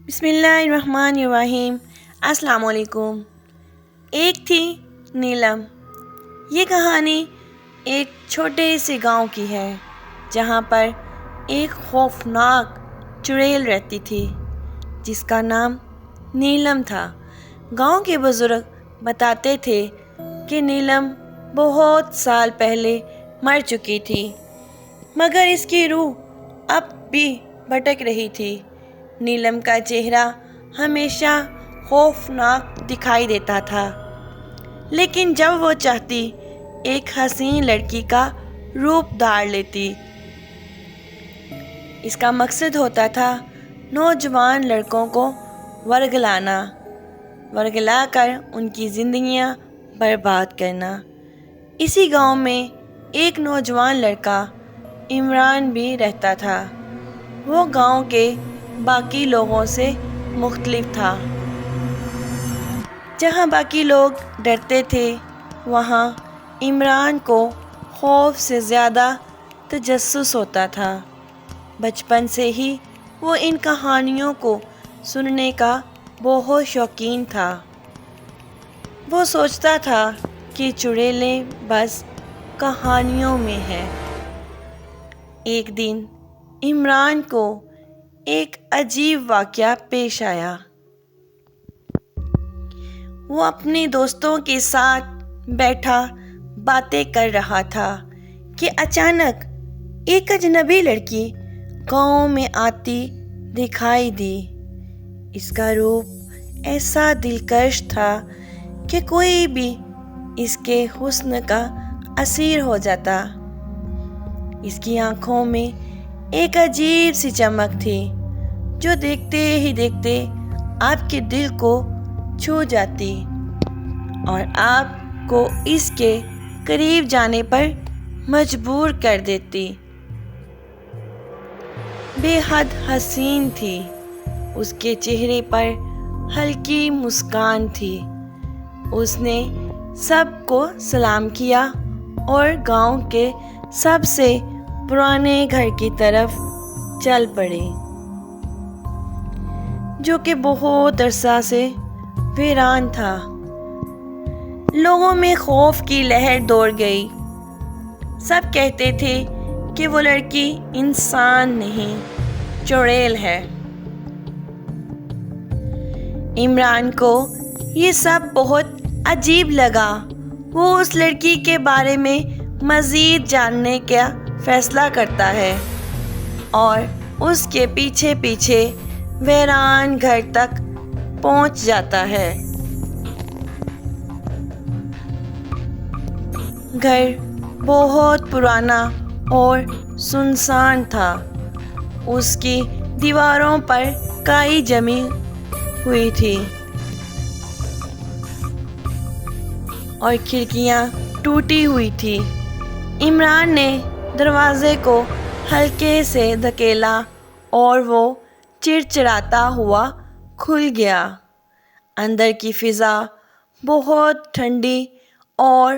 بسم اللہ الرحمن الرحیم۔ السلام علیکم۔ ایک تھی نیلم۔ یہ کہانی ایک چھوٹے سے گاؤں کی ہے جہاں پر ایک خوفناک چڑیل رہتی تھی جس کا نام نیلم تھا۔ گاؤں کے بزرگ بتاتے تھے کہ نیلم بہت سال پہلے مر چکی تھی، مگر اس کی روح اب بھی بھٹک رہی تھی۔ نیلم کا چہرہ ہمیشہ خوفناک دکھائی دیتا تھا، لیکن جب وہ چاہتی ایک حسین لڑکی کا روپ دھار لیتی۔ اس کا مقصد ہوتا تھا نوجوان لڑکوں کو ورگلا کر ان کی زندگیاں برباد کرنا۔ اسی گاؤں میں ایک نوجوان لڑکا عمران بھی رہتا تھا۔ وہ گاؤں کے باقی لوگوں سے مختلف تھا۔ جہاں باقی لوگ ڈرتے تھے، وہاں عمران کو خوف سے زیادہ تجسس ہوتا تھا۔ بچپن سے ہی وہ ان کہانیوں کو سننے کا بہت شوقین تھا۔ وہ سوچتا تھا کہ چڑیلیں بس کہانیوں میں ہیں۔ ایک دن عمران کو ایک عجیب واقعہ پیش آیا۔ وہ اپنے دوستوں کے ساتھ بیٹھا باتیں کر رہا تھا کہ اچانک ایک اجنبی لڑکی گاؤں میں آتی دکھائی دی۔ اس کا روپ ایسا دلکش تھا کہ کوئی بھی اس کے حسن کا اسیر ہو جاتا۔ اس کی آنکھوں میں ایک عجیب سی چمک تھی جو دیکھتے ہی دیکھتے آپ کے دل کو چھو جاتی اور آپ کو اس کے قریب جانے پر مجبور کر دیتی۔ بے حد حسین تھی۔ اس کے چہرے پر ہلکی مسکان تھی۔ اس نے سب کو سلام کیا اور گاؤں کے سب سے پرانے گھر کی طرف چل پڑی، جو کہ بہت عرصہ سے ویران تھا۔ لوگوں میں خوف کی لہر دوڑ گئی۔ سب کہتے تھے کہ وہ لڑکی انسان نہیں، چڑیل ہے۔ عمران کو یہ سب بہت عجیب لگا۔ وہ اس لڑکی کے بارے میں مزید جاننے کا فیصلہ کرتا ہے اور اس کے پیچھے پیچھے ویران گھر تک پہنچ جاتا ہے۔ گھر بہت پرانا اور سنسان تھا۔ اس کی دیواروں پر کائی جمی ہوئی تھی اور کھڑکیاں ٹوٹی ہوئی تھی۔ عمران نے دروازے کو ہلکے سے دھکیلا اور وہ چڑچڑاتا ہوا کھل گیا۔ اندر کی فضا بہت ٹھنڈی اور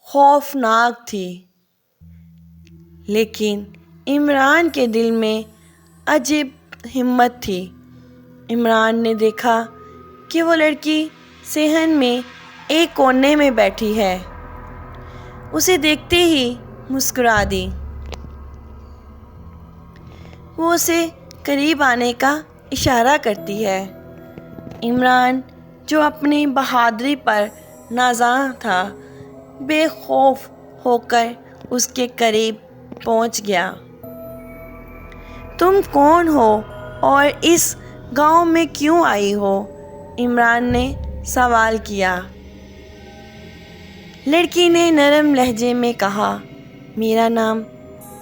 خوفناک تھی، لیکن عمران کے دل میں عجیب ہمت تھی۔ عمران نے دیکھا کہ وہ لڑکی صحن میں ایک کونے میں بیٹھی ہے۔ اسے دیکھتے ہی مسکرا دی۔ وہ اسے قریب آنے کا اشارہ کرتی ہے۔ عمران، جو اپنی بہادری پر نازاں تھا، بے خوف ہو کر اس کے قریب پہنچ گیا۔ تم کون ہو اور اس گاؤں میں کیوں آئی ہو؟ عمران نے سوال کیا۔ لڑکی نے نرم لہجے میں کہا، میرا نام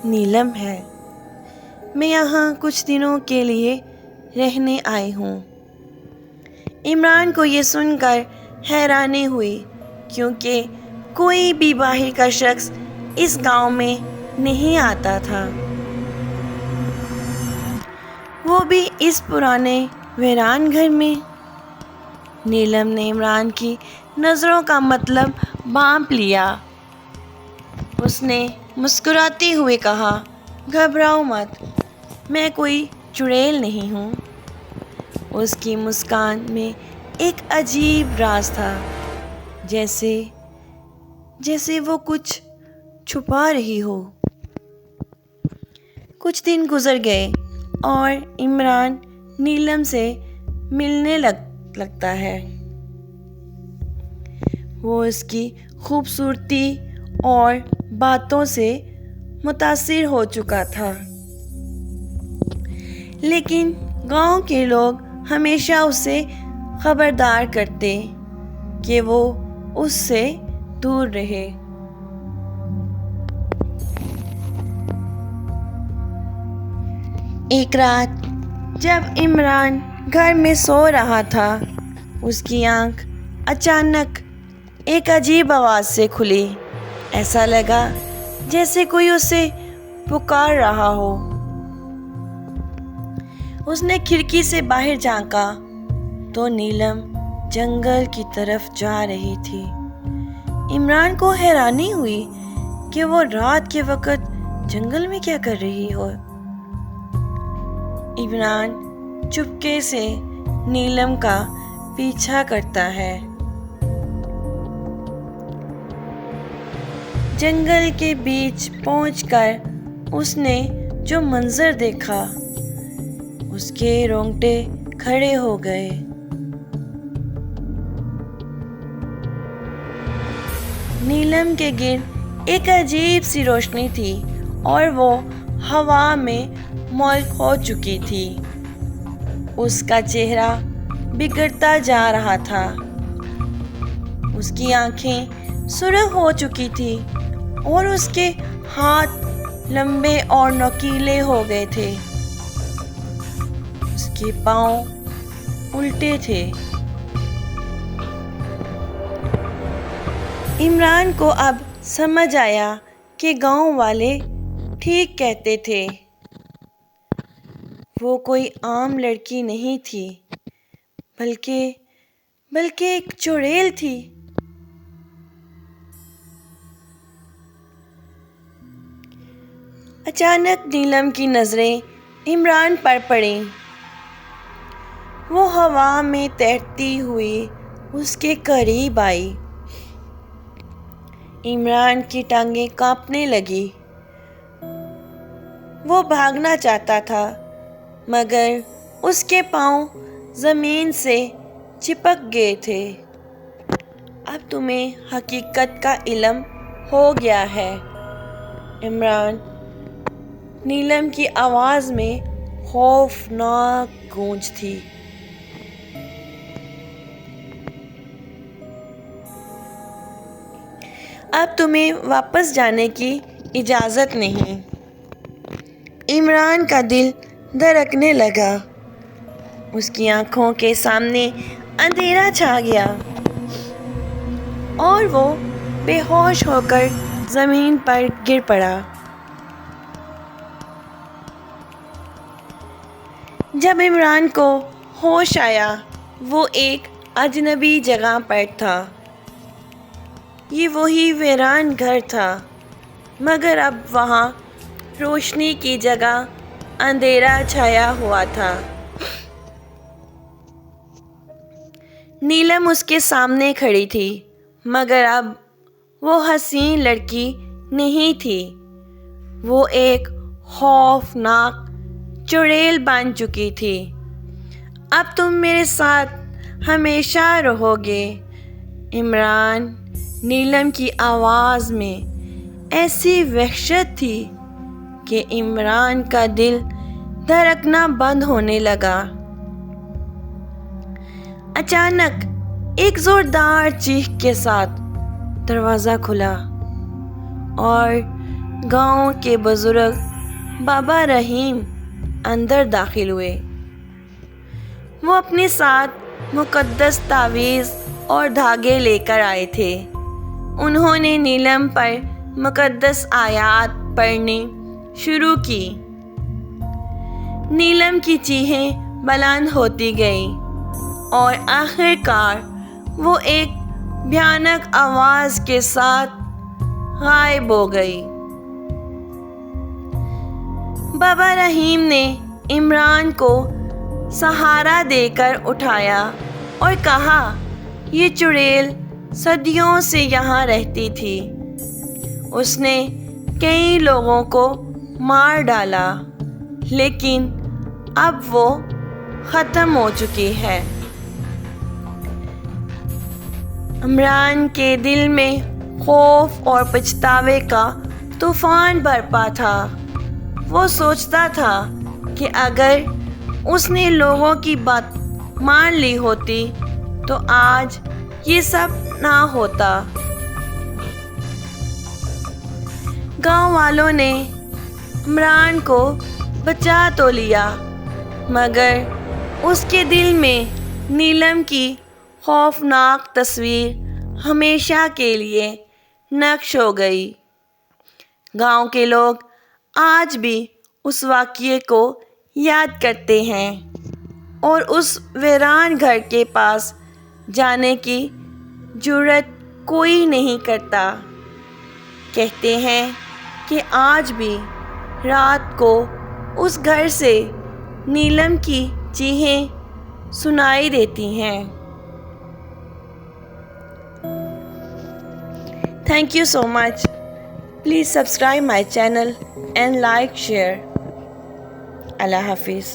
نیلم ہے۔ میں یہاں کچھ دنوں کے لیے رہنے آئی ہوں۔ عمران کو یہ سن کر حیرانی ہوئی، کیونکہ کوئی بھی باہر کا شخص اس گاؤں میں نہیں آتا تھا، وہ بھی اس پرانے ویران گھر میں۔ نیلم نے عمران کی نظروں کا مطلب بھانپ لیا۔ اس نے مسکراتے ہوئے کہا، گھبراؤ مت، میں کوئی چڑیل نہیں ہوں، اس کی مسکان میں ایک عجیب راز تھا، جیسے وہ کچھ چھپا رہی ہو۔ کچھ دن گزر گئے اور عمران نیلم سے ملنے لگتا ہے۔ وہ اس کی خوبصورتی اور باتوں سے متاثر ہو چکا تھا، لیکن گاؤں کے لوگ ہمیشہ اسے خبردار کرتے کہ وہ اس سے دور رہے۔ ایک رات جب عمران گھر میں سو رہا تھا، اس کی آنکھ اچانک ایک عجیب آواز سے کھلی۔ ایسا لگا جیسے کوئی اسے پکار رہا ہو۔ اس نے کھڑکی سے باہر جھانکا تو نیلم جنگل کی طرف جا رہی تھی۔ عمران کو حیرانی ہوئی کہ وہ رات کے وقت جنگل میں کیا کر رہی ہو۔ عمران چپکے سے نیلم کا پیچھا کرتا ہے۔ جنگل کے بیچ پہنچ کر اس نے جو منظر دیکھا، اس کے رونگٹے کھڑے ہو گئے۔ نیلم کے گرد ایک عجیب سی روشنی تھی اور وہ ہوا میں ملک ہو چکی تھی۔ اس کا چہرہ بگڑتا جا رہا تھا، اس کی آنکھیں سرخ ہو چکی تھی اور اس کے ہاتھ لمبے اور نوکیلے ہو گئے تھے۔ اس کے پاؤں الٹے تھے۔ عمران کو اب سمجھ آیا کہ گاؤں والے ٹھیک کہتے تھے، وہ کوئی عام لڑکی نہیں تھی، بلکہ ایک چڑیل تھی۔ اچانک نیلم کی نظریں عمران پر پڑیں۔ وہ ہوا میں تیرتی ہوئی اس کے قریب آئی۔ عمران کی ٹانگیں کانپنے لگی۔ وہ بھاگنا چاہتا تھا مگر اس کے پاؤں زمین سے چپک گئے تھے۔ اب تمہیں حقیقت کا علم ہو گیا ہے، عمران۔ نیلم کی آواز میں خوفناک گونج تھی۔ اب تمہیں واپس جانے کی اجازت نہیں۔ عمران کا دل دھڑکنے لگا۔ اس کی آنکھوں کے سامنے اندھیرا چھا گیا اور وہ بے ہوش ہو کر زمین پر گر پڑا۔ جب عمران کو ہوش آیا، وہ ایک اجنبی جگہ پر تھا۔ یہ وہی ویران گھر تھا مگر اب وہاں روشنی کی جگہ اندھیرا چھایا ہوا تھا۔ نیلم اس کے سامنے کھڑی تھی مگر اب وہ حسین لڑکی نہیں تھی، وہ ایک خوفناک چڑیل بن چکی تھی۔ اب تم میرے ساتھ ہمیشہ رہو گے، عمران۔ نیلم کی آواز میں ایسی وحشت تھی کہ عمران کا دل دھڑکنا بند ہونے لگا۔ اچانک ایک زوردار چیخ کے ساتھ دروازہ کھلا اور گاؤں کے بزرگ بابا رحیم اندر داخل ہوئے۔ وہ اپنے ساتھ مقدس تعویذ اور دھاگے لے کر آئے تھے۔ انہوں نے نیلم پر مقدس آیات پڑھنی شروع کی۔ نیلم کی چیخیں بلند ہوتی گئیں اور آخر کار وہ ایک بھیانک آواز کے ساتھ غائب ہو گئی۔ بابا رحیم نے عمران کو سہارا دے کر اٹھایا اور کہا یہ چڑیل صدیوں سے یہاں رہتی تھی. اس نے کئی لوگوں کو مار ڈالا لیکن اب وہ ختم ہو چکی ہے. عمران کے دل میں خوف اور پچھتاوے کا طوفان برپا تھا. وہ سوچتا تھا کہ اگر اس نے لوگوں کی بات مان لی ہوتی تو آج یہ سب نہ ہوتا. گاؤں والوں نے عمران کو بچا تو لیا مگر اس کے دل میں نیلم کی خوفناک تصویر ہمیشہ کے لیے نقش ہو گئی. گاؤں کے لوگ آج بھی اس واقعے کو یاد کرتے ہیں اور اس ویران گھر کے پاس جانے کی جرات کوئی نہیں کرتا. کہتے ہیں کہ آج بھی رات کو اس گھر سے نیلم کی چیخیں سنائی دیتی ہیں. Thank you so much. Please subscribe my channel and like, share. Allah Hafiz.